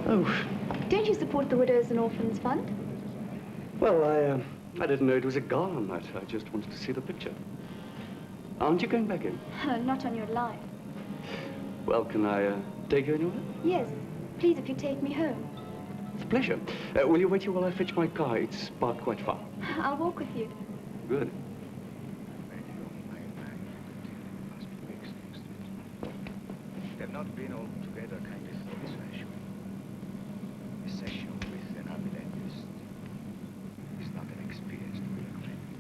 Oh. Don't you support the Widows and Orphans Fund? Well, I didn't know it was a gala night. I just wanted to see the picture. Aren't you going back in? Not on your life. Well, can I take you anywhere? Yes. Please, if you take me home. It's a pleasure. Will you wait here while I fetch my car? It's parked quite far. I'll walk with you. Good. They've not been all together kind of satisfaction. A session with an ambulantist is not an experience to be recommended.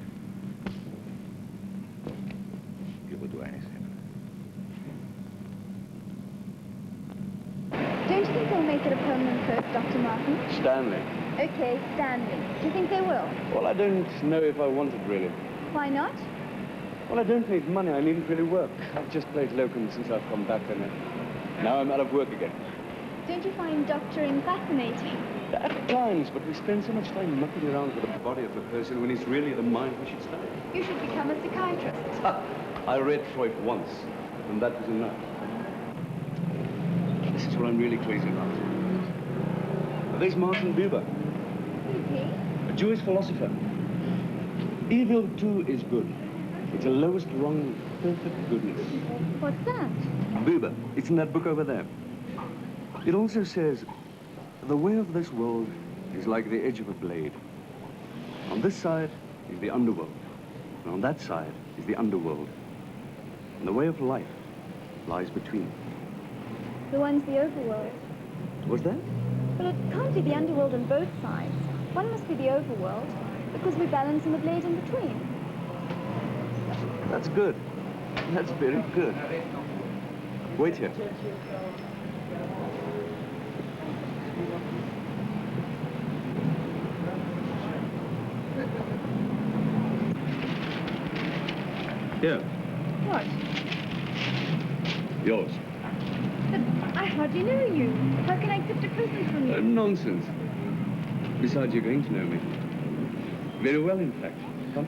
You would do anything. Don't you think they'll make it a permanent post, Dr. Martin? Stanley. Okay, Stanley. Do you think they will? Well, I don't know if I want it, really. Why not? Well, I don't need money. I needn't really work. I've just played locum since I've come back, and now I'm out of work again. Don't you find doctoring fascinating? At times, but we spend so much time mucking around with the body of a person when it's really the mind we should study. You should become a psychiatrist. I read Freud once, and that was enough. This is what I'm really crazy about. There's Martin Buber, Who's he? a Jewish philosopher. Evil, too, is good. It's the lowest rung of perfect goodness. What's that? Buber. It's in that book over there. It also says, the way of this world is like the edge of a blade. On this side is the underworld, and on that side is the underworld. And the way of life lies between. The one's the overworld. What's that? Well, it can't be the underworld on both sides. One must be the overworld, because we balance on the blade in between. That's good. That's very good. Wait here. Here. What? Yours. But I hardly know you. How can I accept a present from you? Nonsense. Besides, you're going to know me. Very well, in fact. Come.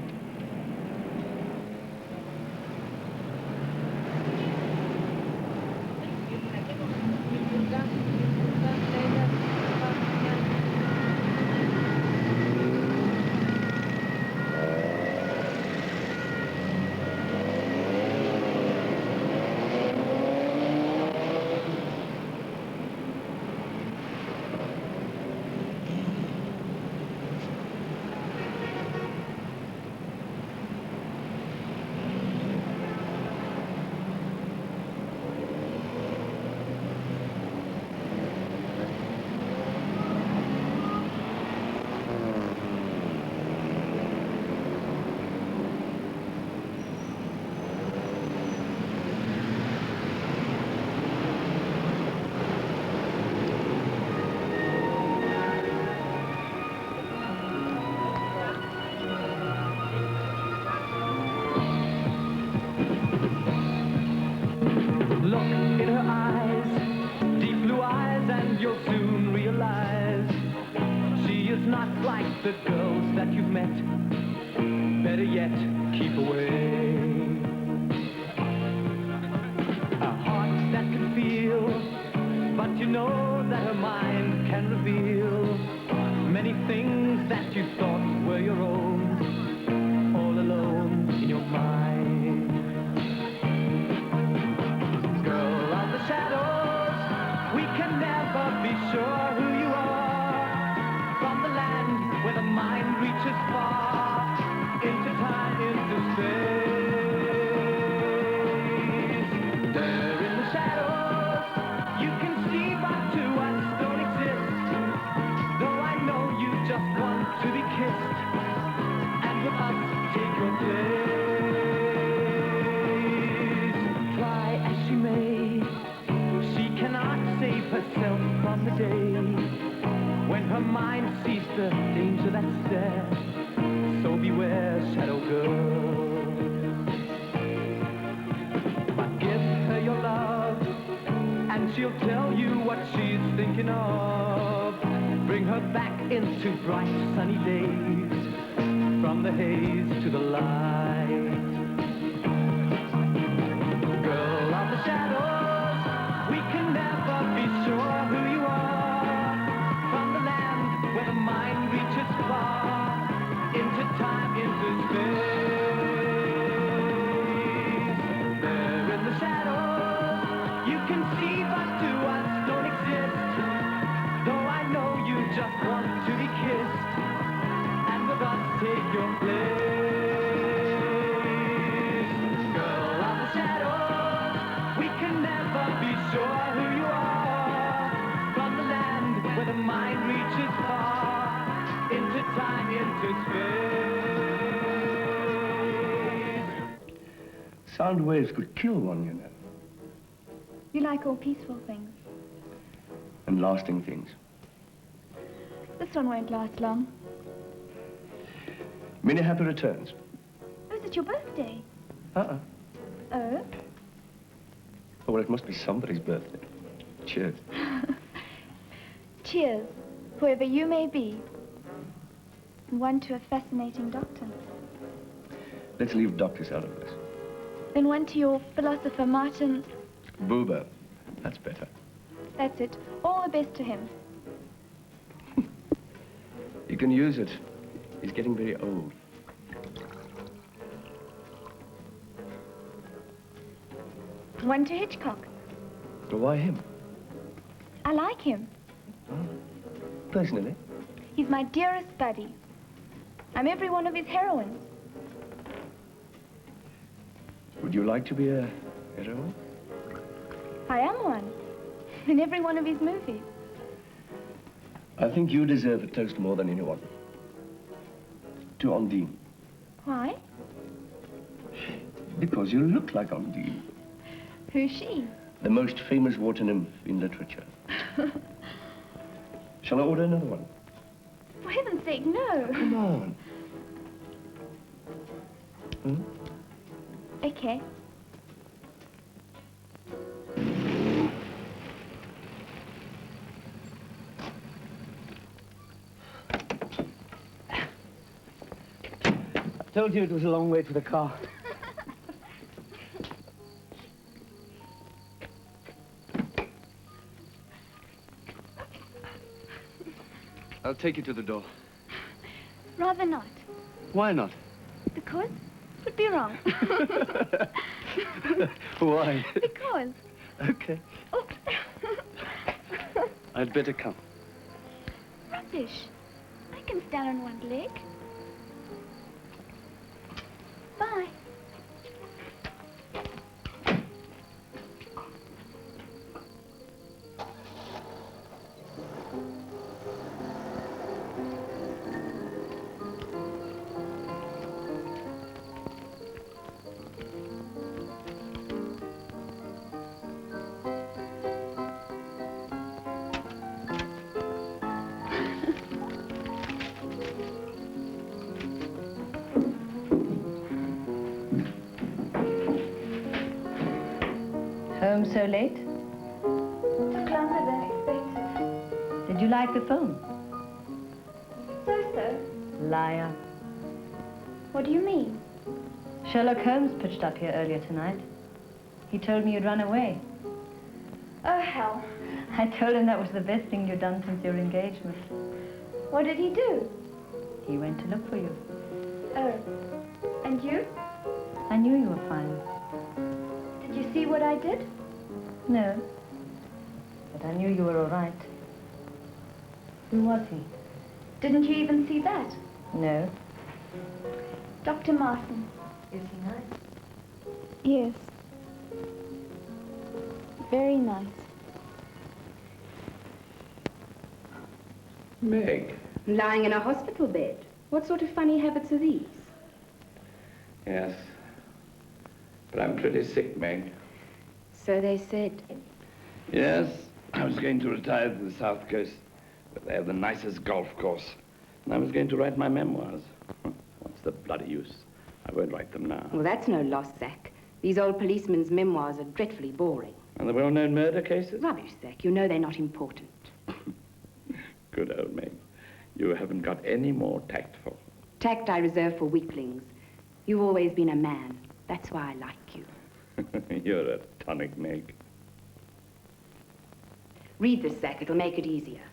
The girls that you've met, better yet, keep away. A heart that can feel, but you know that her mind can reveal many things that you thought were your own, all alone in your mind. Girl of the shadows, we can never be sure who you are. From the land where the mind reaches far, into time, into space. There in the shadows, you can see but two us don't exist. Though I know you just want to be kissed, and with us take your place. Try as she may, she cannot save herself from the day when her mind sees the danger that's there. So beware, shadow girl. But give her your love, and she'll tell you what she's thinking of. Bring her back into bright sunny days, from the haze to the light. Girl of the shadows, we can never be sure who you are. can see but to us don't exist. Though I know you just want to be kissed, and with us take your place. Girl of the shadows, we can never be sure who you are. From the land where the mind reaches far, into time, into space. Sound waves could kill one, you know. You like all peaceful things. And lasting things. This one won't last long. Many happy returns. Oh, is it your birthday? Uh-uh. Oh? Oh, well, it must be somebody's birthday. Cheers. Cheers, whoever you may be. And one to a fascinating doctor. Let's leave doctors out of this. Then one to your philosopher, Martin. Buber. That's better. That's it. All the best to him. You can use it. He's getting very old. One to Hitchcock. But why him? I like him. Personally? He's my dearest buddy. I'm every one of his heroines. Would you like to be a heroine? I am one. In every one of his movies. I think you deserve a toast more than anyone. To Ondine. Why? Because you look like Ondine. Who's she? The most famous water nymph in literature. Shall I order another one? For heaven's sake, no. Come on. Hmm? Okay. I told you it was a long way to the car. I'll take you to the door. Rather not. Why not? Because it would be wrong. Why? Because. Okay. Oh. I'd better come. Rubbish. I can stand on one leg. Bye. Home so late? Took longer than expected. Did you like the phone? So-so. Liar. What do you mean? Sherlock Holmes pitched up here earlier tonight. He told me you'd run away. Oh, hell. I told him that was the best thing you'd done since your engagement. What did he do? He went to look for you. Oh. And you? I knew you were fine. Did you see what I did? No. But I knew you were all right. Who was he? Didn't you even see that? No. Dr. Martin. Is he nice? Yes. Very nice. Meg. Lying in a hospital bed. What sort of funny habits are these? Yes. But I'm pretty sick, Meg. So they said. Yes, I was going to retire to the South Coast, but they have the nicest golf course. And I was going to write my memoirs. What's the bloody use? I won't write them now. Well, that's no loss, Zach. These old policemen's memoirs are dreadfully boring. And the well-known murder cases? Rubbish, Zach. You know they're not important. Good old Meg. You haven't got any more tactful. Tact I reserve for weaklings. You've always been a man. That's why I like you. You're a tonic, Meg. Read this, Zach. It'll make it easier.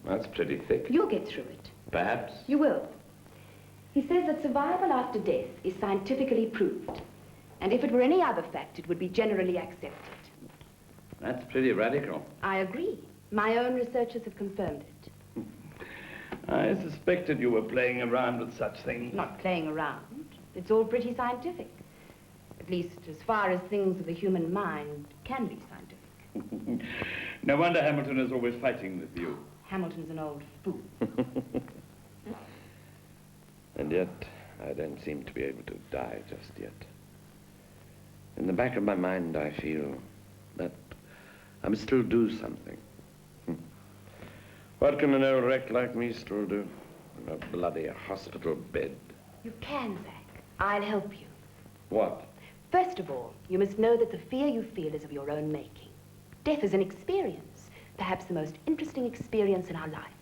That's pretty thick. You'll get through it. Perhaps. You will. He says that survival after death is scientifically proved. And if it were any other fact, it would be generally accepted. That's pretty radical. I agree. My own researchers have confirmed it. I suspected you were playing around with such things. Not playing around. It's all pretty scientific. At least as far as things of the human mind can be scientific. No wonder Hamilton is always fighting with you. Hamilton's an old fool. And yet, I don't seem to be able to die just yet. In the back of my mind, I feel that I must still do something. What can an old wreck like me still do in a bloody hospital bed? You can, Zack. I'll help you. What? First of all, you must know that the fear you feel is of your own making. Death is an experience, perhaps the most interesting experience in our life.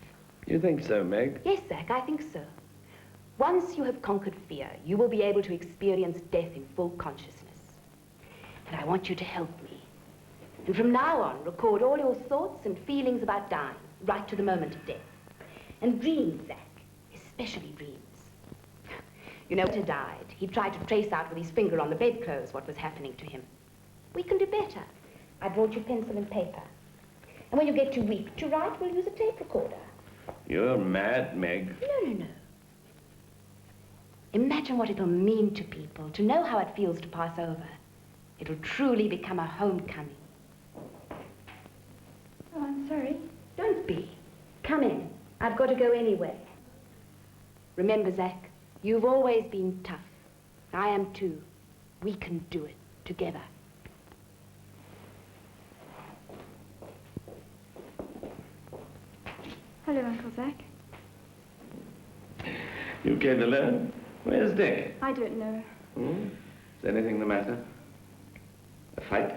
You think so, Meg? Yes, Zack, I think so. Once you have conquered fear, you will be able to experience death in full consciousness. And I want you to help me. And from now on, record all your thoughts and feelings about dying, right to the moment of death. And dreams, Zack, especially dreams. You know, Peter died. He tried to trace out with his finger on the bedclothes what was happening to him. We can do better. I brought you pencil and paper. And when you get too weak to write, we'll use a tape recorder. You're mad, Meg. No. Imagine what it'll mean to people to know how it feels to pass over. It'll truly become a homecoming. Oh, I'm sorry. Don't be. Come in. I've got to go anyway. Remember, Zack, you've always been tough. I am too. We can do it together. Hello, Uncle Zack. You came alone? Where's Dick? I don't know. Is anything the matter? A fight?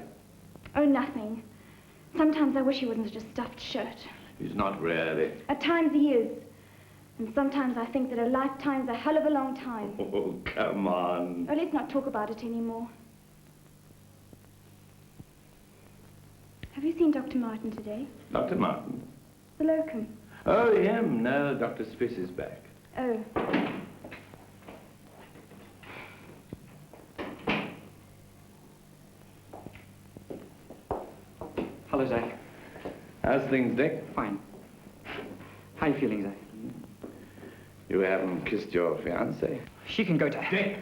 Oh, nothing. Sometimes I wish he wasn't such a stuffed shirt. He's not really. At times he is. And sometimes I think that a lifetime's a hell of a long time. Oh, come on. Oh, let's not talk about it anymore. Have you seen Dr. Martin today? Dr. Martin? The locum. Oh, him. No, Dr. Spiss is back. Oh. Hello, Zack. How's things, Dick? Fine. How are you feeling, Zack? You haven't kissed your fiancée? She can go to hell. Dick!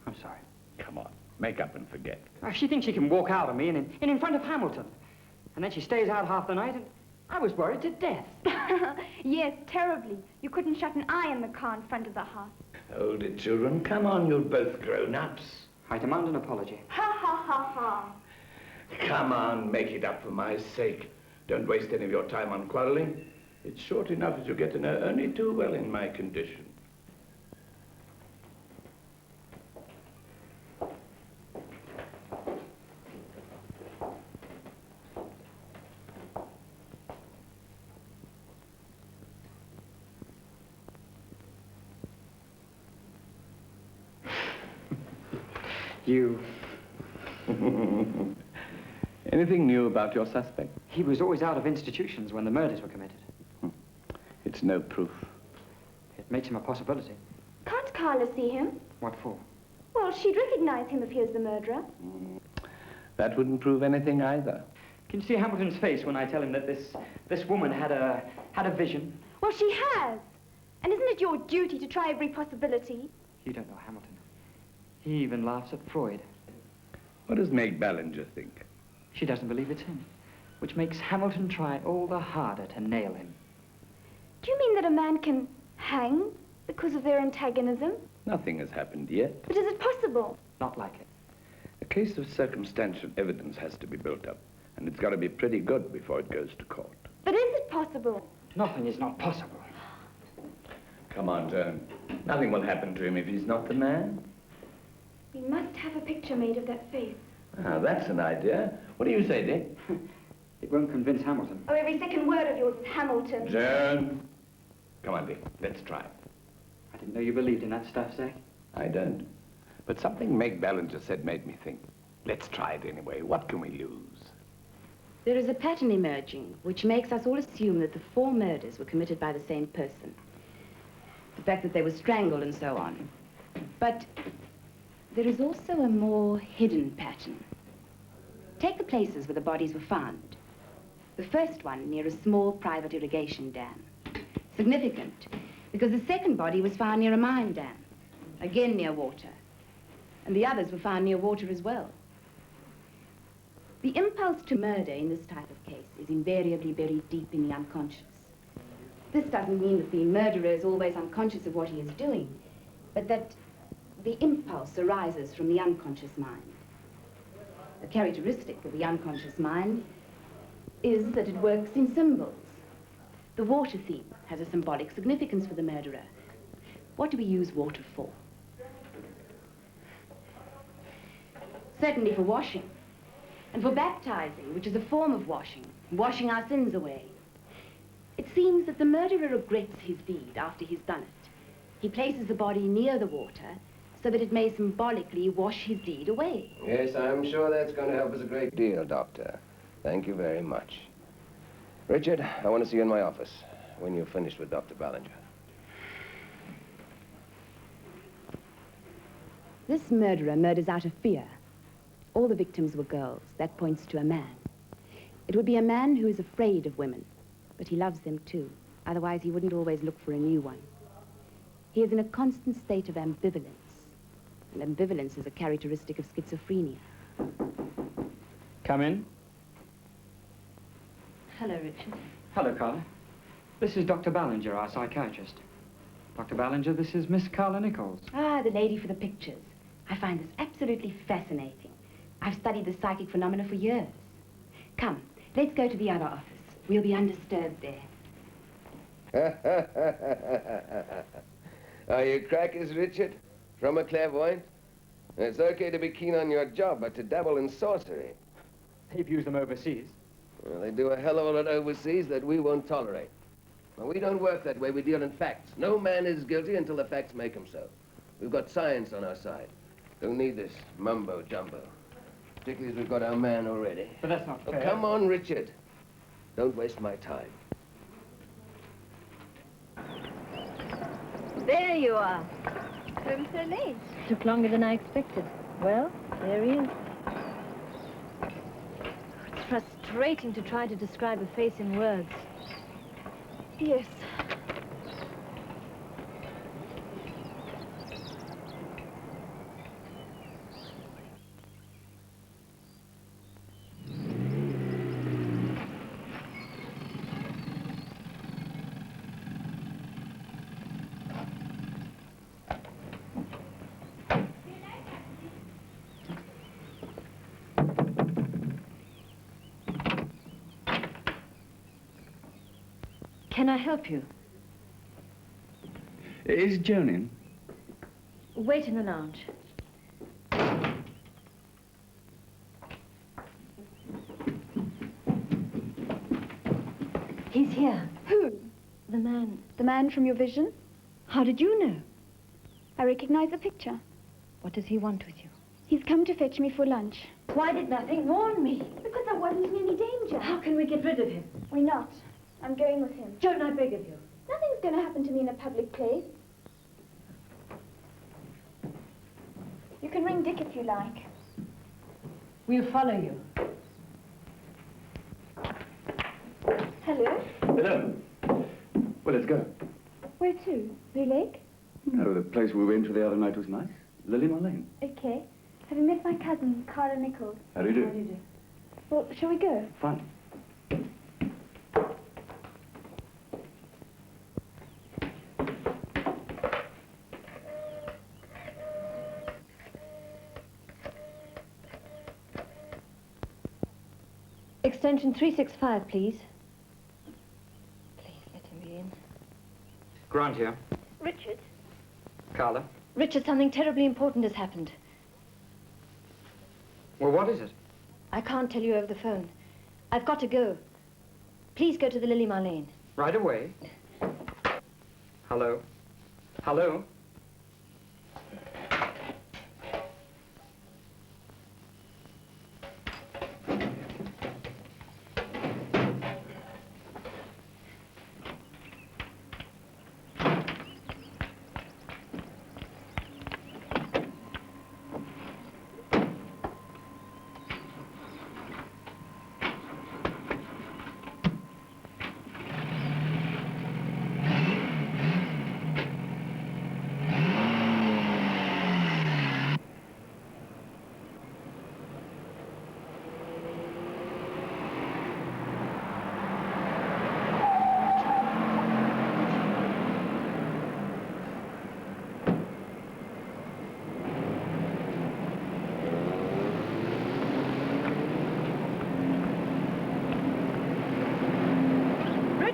I'm sorry. Come on, make up and forget. She thinks she can walk out on me and in front of Hamilton. And then she stays out half the night, and I was worried to death. Yes, terribly. You couldn't shut an eye in the car in front of the house. Hold it, children. Come on, you're both grown-ups. I demand an apology. Ha, ha, ha, ha. Come on, make it up for my sake. Don't waste any of your time on quarreling. It's short enough as you get to know only too well in my condition. You... Anything new about your suspect? He was always out of institutions when the murders were committed. It's no proof. It makes him a possibility. Can't Carla see him? What for? Well, she'd recognize him if he was the murderer. That wouldn't prove anything either. Can you see Hamilton's face when I tell him that this woman had a vision? Well, she has. And isn't it your duty to try every possibility? You don't know Hamilton. He even laughs at Freud. What does Meg Ballinger think? She doesn't believe it's him, which makes Hamilton try all the harder to nail him. Do you mean that a man can hang because of their antagonism? Nothing has happened yet. But is it possible? Not likely. A case of circumstantial evidence has to be built up, and it's got to be pretty good before it goes to court. But is it possible? Nothing is not possible. Come on, Joan. Nothing will happen to him if he's not the man. We must have a picture made of that face. Ah, that's an idea. What do you say, Dick? It won't convince Hamilton. Oh, every second word of yours is Hamilton. Joan. Come on, Dick. Let's try. I didn't know you believed in that stuff, Zack. I don't. But something Meg Ballinger said made me think. Let's try it anyway. What can we lose? There is a pattern emerging which makes us all assume that the 4 murders were committed by the same person. The fact that they were strangled and so on. But there is also a more hidden pattern. Take the places where the bodies were found. The first one near a small private irrigation dam. Significant, because the second body was found near a mine dam, again near water. And the others were found near water as well. The impulse to murder in this type of case is invariably buried deep in the unconscious. This doesn't mean that the murderer is always unconscious of what he is doing, but that the impulse arises from the unconscious mind. A characteristic of the unconscious mind is that it works in symbols. The water theme has a symbolic significance for the murderer. What do we use water for? Certainly for washing, and for baptizing, which is a form of washing our sins away. It seems that the murderer regrets his deed after he's done it. He places the body near the water so that it may symbolically wash his deed away. Yes, I'm sure that's going to help us a great deal, Doctor. Thank you very much. Richard, I want to see you in my office when you're finished with Dr. Ballinger. This murderer murders out of fear. All the victims were girls. That points to a man. It would be a man who is afraid of women, but he loves them too. Otherwise, he wouldn't always look for a new one. He is in a constant state of ambivalence. And ambivalence is a characteristic of schizophrenia. Come in. Hello, Richard. Hello, Carla. This is Dr. Ballinger, our psychiatrist. Dr. Ballinger, this is Miss Carla Nichols. Ah, the lady for the pictures. I find this absolutely fascinating. I've studied the psychic phenomena for years. Come, let's go to the other office. We'll be undisturbed there. Are you crackers, Richard? From a clairvoyant? It's okay to be keen on your job, but to dabble in sorcery. They've used them overseas. Well, they do a hell of a lot overseas that we won't tolerate. Well, we don't work that way. We deal in facts. No man is guilty until the facts make him so. We've got science on our side. Don't need this mumbo-jumbo. Particularly as we've got our man already. But that's not fair. Oh, come on, Richard. Don't waste my time. There you are. Home so late. Took longer than I expected. Well, there he is. It's frustrating to try to describe a face in words. Yes. Can I help you? Is Joan in? Wait in the lounge. He's here. Who? The man. The man from your vision? How did you know? I recognize the picture. What does he want with you? He's come to fetch me for lunch. Why did nothing warn me? Because I wasn't in any danger. How can we get rid of him? We're not. I'm going with him. Joan, I beg of you. Nothing's going to happen to me in a public place. You can ring Dick if you like. We'll follow you. Hello? Hello. Well, let's go. Where to? The lake? No, the place we went to the other night was nice. Lily Lane. Okay. Have you met my cousin, Cara Nichols? How do you do? Well, shall we go? Fine. Extension 365, please. Please let him be in. Grant here. Richard? Carla. Richard, something terribly important has happened. Well, what is it? I can't tell you over the phone. I've got to go. Please go to the Lily Marlene. Right away. Hello? Hello?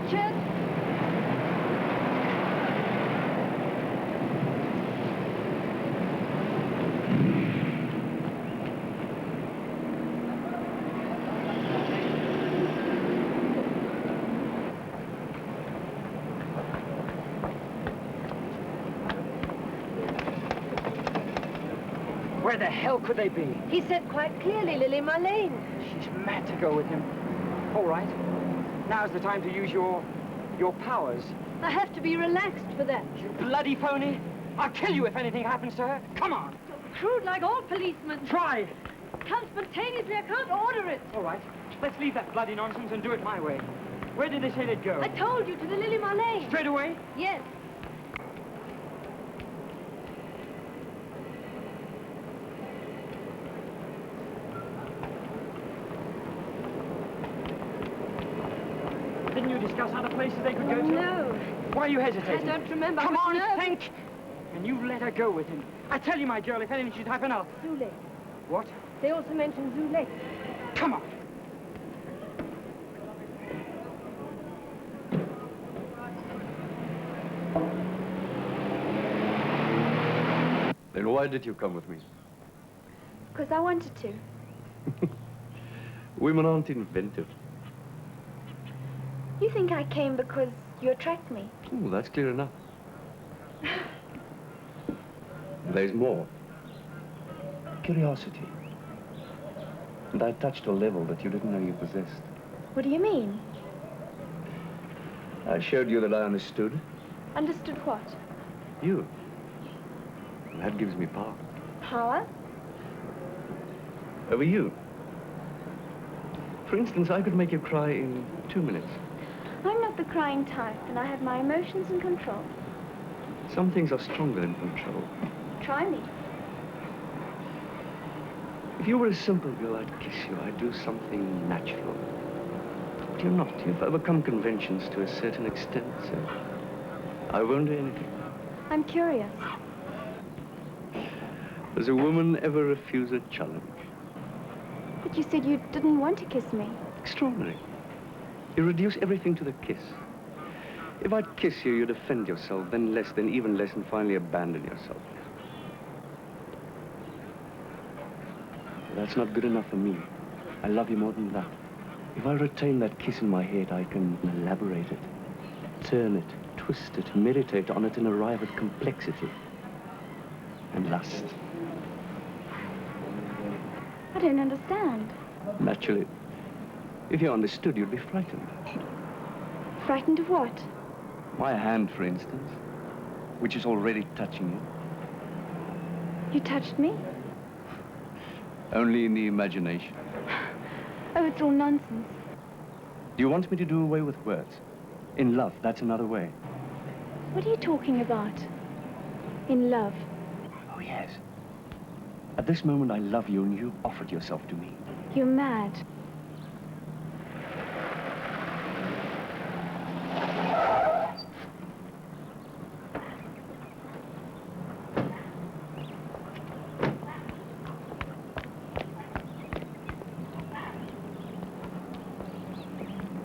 Richard! Where the hell could they be? He said quite clearly, Lily Marlene. She's mad to go with him. All right. Now's the time to use your powers. I have to be relaxed for that. You bloody phony. I'll kill you if anything happens to her. Come on. Crude like all policemen. Try. Come spontaneously, I can't order it. All right. Let's leave that bloody nonsense and do it my way. Where did they say they'd go? I told you, to the Lily Marlene. Straight away? Yes. Didn't you discuss other places they could go to? No. Why are you hesitating? I don't remember. Come on, No. think! And you let her go with him. I tell you, my girl, if anything should happen, I'll... Zulek. What? They also mentioned Zulek. Come on. Then why did you come with me? Because I wanted to. Women aren't inventive. You think I came because you attract me? Oh, that's clear enough. There's more. Curiosity. And I touched a level that you didn't know you possessed. What do you mean? I showed you that I understood. Understood what? You. And that gives me power. Power? Over you. For instance, I could make you cry in 2 minutes. I'm not the crying type, and I have my emotions in control. Some things are stronger than control. Try me. If you were a simple girl, I'd kiss you. I'd do something natural. But you're not. You've overcome conventions to a certain extent, so I won't do anything. I'm curious. Does a woman ever refuse a challenge? But you said you didn't want to kiss me. Extraordinary. You reduce everything to the kiss. If I'd kiss you, you'd defend yourself, then less, then even less, and finally abandon yourself. That's not good enough for me. I love you more than that. If I retain that kiss in my head, I can elaborate it, turn it, twist it, meditate on it, and arrive at complexity and lust. I don't understand. Naturally, if you understood, you'd be frightened. Frightened of what? My hand, for instance, which is already touching you. You touched me? Only in the imagination. Oh, it's all nonsense. Do you want me to do away with words? In love, that's another way. What are you talking about? In love? Oh, yes. At this moment, I love you, and you offered yourself to me. You're mad.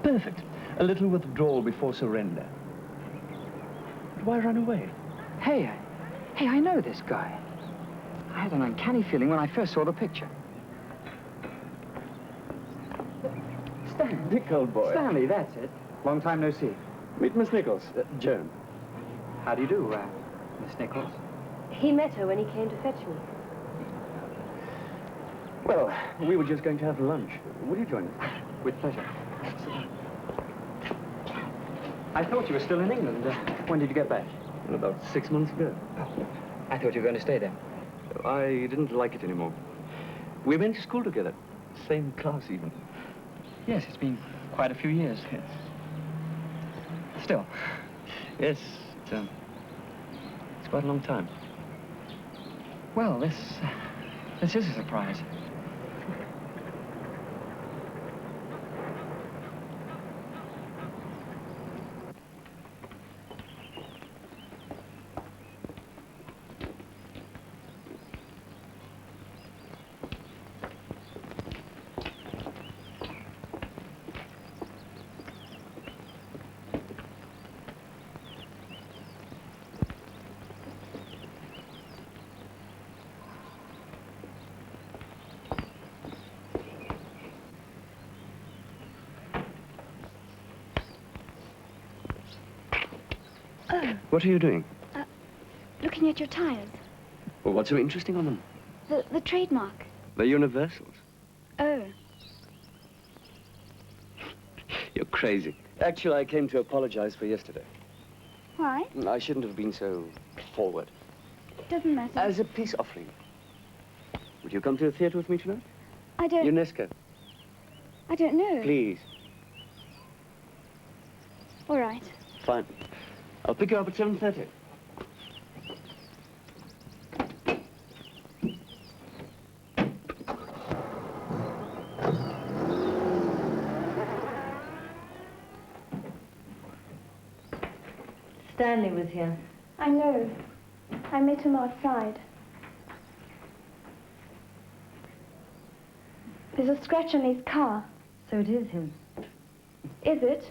Perfect. A little withdrawal before surrender. But why run away? Hey, I know this guy. I had an uncanny feeling when I first saw the picture. Stan. Dick, old boy. Stanley, that's it. Long time no see. Meet Miss Nichols. Joan. How do you do, Miss Nichols? He met her when he came to fetch me. Well, we were just going to have lunch. Will you join us? With pleasure. I thought you were still in England. When did you get back? About 6 months ago. I thought you were going to stay there. I didn't like it anymore. We went to school together. Same class, even. Yes, it's been quite a few years. Yes. Still. Yes, it's quite a long time. Well, this is a surprise. Oh, What are you doing? looking at your tires. Well, what's so interesting on them? The trademark. They're universals. Oh. You're crazy. Actually, I came to apologize for yesterday. Why? I shouldn't have been so forward. Doesn't matter. As a peace offering. Would you come to the theater with me tonight? I don't... UNESCO. I don't know. Please. All right. Fine. I'll pick you up at 7:30. Stanley was here. I know. I met him outside. There's a scratch on his car. So it is him. Is it?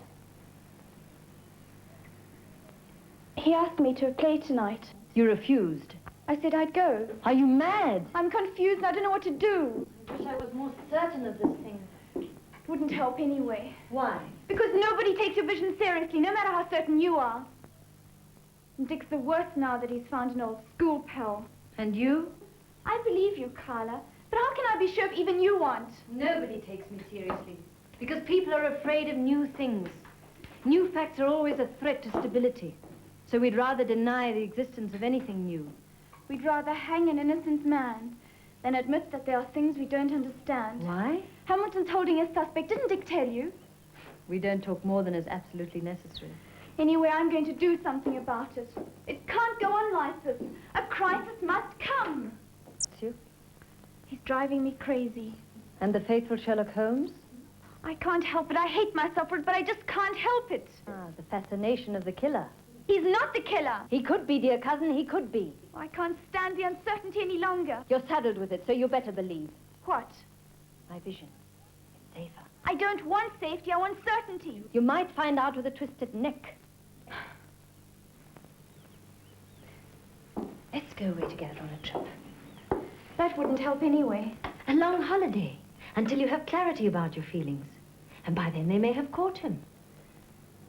He asked me to play tonight. You refused. I said I'd go. Are you mad? I'm confused and I don't know what to do. I wish I was more certain of this thing. Wouldn't help anyway. Why? Because nobody takes your vision seriously, no matter how certain you are. And Dick's the worst now that he's found an old school pal. And you? I believe you, Carla. But how can I be sure if even you want? Nobody takes me seriously. Because people are afraid of new things. New facts are always a threat to stability. So we'd rather deny the existence of anything new. We'd rather hang an innocent man than admit that there are things we don't understand. Why? Hamilton's holding a suspect. Didn't Dick tell you? We don't talk more than is absolutely necessary. Anyway, I'm going to do something about it. It can't go on like this. A crisis must come. It's you? He's driving me crazy. And the faithful Sherlock Holmes? I can't help it. I hate myself for it, but I just can't help it. Ah, the fascination of the killer. He's not the killer. He could be, dear cousin, he could be. I can't stand the uncertainty any longer. You're saddled with it, so you better believe. What? My vision. It's safer. I don't want safety. I want certainty. You might find out with a twisted neck. Let's go away together on a trip. That wouldn't help anyway. A long holiday, until you have clarity about your feelings. And by then they may have caught him.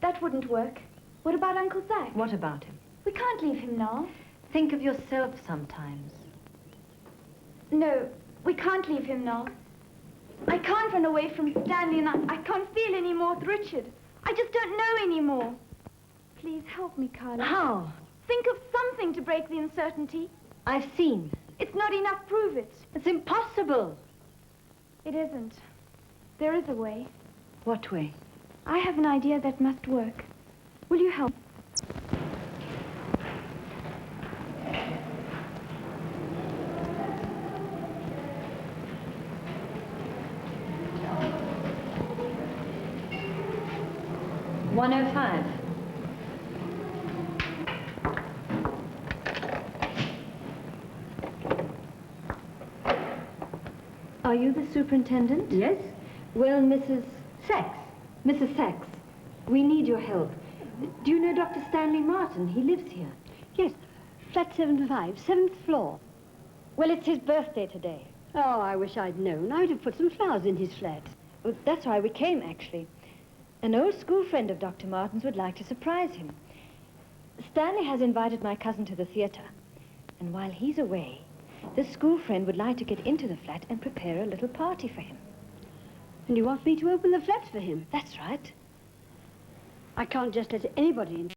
That wouldn't work. What about Uncle Zack? What about him? We can't leave him now. Think of yourself sometimes. No, we can't leave him now. I can't run away from Stanley, and I can't feel any more with Richard. I just don't know anymore. Please help me, Carla. How? Think of something to break the uncertainty. I've seen. It's not enough. Prove it. It's impossible. It isn't. There is a way. What way? I have an idea that must work. Will you help? $105. Are you the superintendent? Yes? Well, Mrs. Sachs. Mrs. Sachs, we need your help. Do you know Dr. Stanley Martin? He lives here. Yes. Flat 75, 7th floor. Well, it's his birthday today. Oh, I wish I'd known. I would have put some flowers in his flat. Well, that's why we came, actually. An old school friend of Dr. Martin's would like to surprise him. Stanley has invited my cousin to the theater. And while he's away, this school friend would like to get into the flat and prepare a little party for him. And you want me to open the flat for him? That's right. I can't just let anybody in.